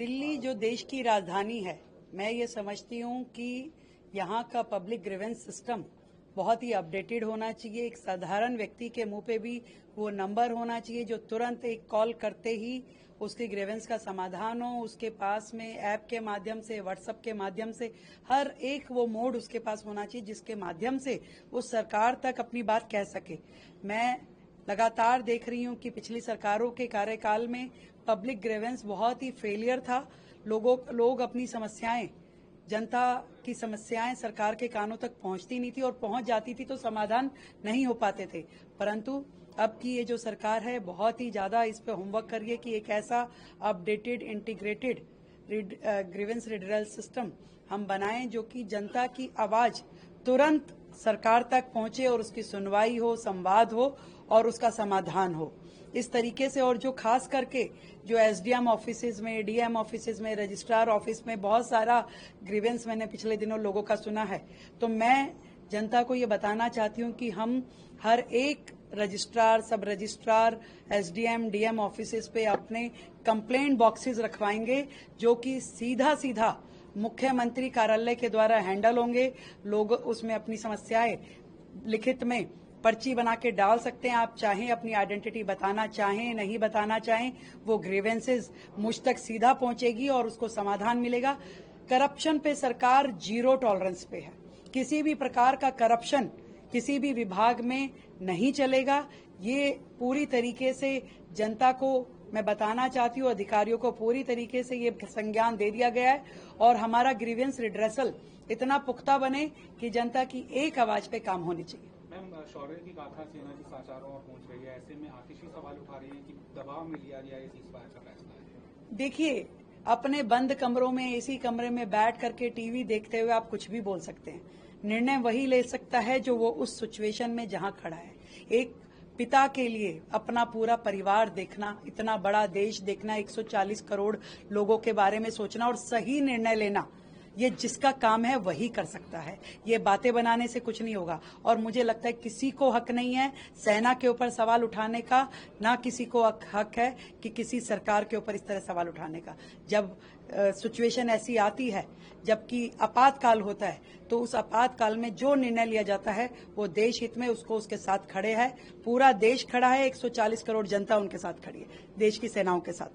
दिल्ली जो देश की राजधानी है, मैं ये समझती हूँ कि यहाँ का पब्लिक ग्रीवेंस सिस्टम बहुत ही अपडेटेड होना चाहिए। एक साधारण व्यक्ति के मुंह पे भी वो नंबर होना चाहिए जो तुरंत एक कॉल करते ही उसकी ग्रीवेंस का समाधान हो। उसके पास में ऐप के माध्यम से, व्हाट्सएप के माध्यम से, हर एक वो मोड उसके पास होना चाहिए जिसके माध्यम से वो सरकार तक अपनी बात कह सके। मैं लगातार देख रही हूं कि पिछली सरकारों के कार्यकाल में पब्लिक ग्रीवेंस बहुत ही फेलियर था। लोग अपनी समस्याएं, जनता की समस्याएं सरकार के कानों तक पहुंचती नहीं थी और पहुंच जाती थी तो समाधान नहीं हो पाते थे। परंतु अब की ये जो सरकार है बहुत ही ज्यादा इस पे होमवर्क करिए कि एक ऐसा अपडेटेड इंटीग्रेटेड ग्रीवेंस रिड्यूरल सिस्टम हम बनाएं जो कि जनता की आवाज तुरंत सरकार तक पहुंचे और उसकी सुनवाई हो, संवाद हो और उसका समाधान हो। इस तरीके से, और जो खास करके जो एसडीएम ऑफिसेज में, डीएम ऑफिसेज में, रजिस्ट्रार ऑफिस में बहुत सारा ग्रीवेंस मैंने पिछले दिनों लोगों का सुना है, तो मैं जनता को ये बताना चाहती हूँ कि हम हर एक रजिस्ट्रार, सब रजिस्ट्रार, एसडीएम, डीएम ऑफिसेज पे अपने कंप्लेंट बॉक्सेस रखवाएंगे जो कि सीधा सीधा मुख्यमंत्री कार्यालय के द्वारा हैंडल होंगे। लोग उसमें अपनी समस्याएं लिखित में पर्ची बना के डाल सकते हैं। आप चाहें अपनी आइडेंटिटी बताना चाहें, नहीं बताना चाहें, वो ग्रीवेंसेस मुझ तक सीधा पहुंचेगी और उसको समाधान मिलेगा। करप्शन पे सरकार जीरो टॉलरेंस पे है। किसी भी प्रकार का करप्शन किसी भी विभाग में नहीं चलेगा। ये पूरी तरीके से जनता को मैं बताना चाहती हूँ, अधिकारियों को पूरी तरीके से ये संज्ञान दे दिया गया है और हमारा ग्रीवेंस रिड्रेसल इतना पुख्ता बने कि जनता की एक आवाज पे काम होनी चाहिए। मैम, शौर्य की गाथा सेना की समाचारों में पहुंच रही है, ऐसे में आतिशी सवाल उठा रही है कि दबाव में लिया गया ये सीज़फायर का फैसला है। देखिए, अपने बंद कमरों में, इसी कमरे में बैठ करके टीवी देखते हुए आप कुछ भी बोल सकते हैं। निर्णय वही ले सकता है जो वो उस सिचुएशन में जहां खड़ा है। एक पिता के लिए अपना पूरा परिवार देखना, इतना बड़ा देश देखना, 140 करोड़ लोगों के बारे में सोचना और सही निर्णय लेना, ये जिसका काम है वही कर सकता है। ये बातें बनाने से कुछ नहीं होगा। और मुझे लगता है किसी को हक नहीं है सेना के ऊपर सवाल उठाने का, ना किसी को हक है कि किसी सरकार के ऊपर इस तरह सवाल उठाने का। जब सिचुएशन ऐसी आती है, जबकि आपातकाल होता है, तो उस आपातकाल में जो निर्णय लिया जाता है वो देश हित में, उसको उसके साथ खड़े है। पूरा देश खड़ा है, 140 करोड़ जनता उनके साथ खड़ी है, देश की सेनाओं के साथ।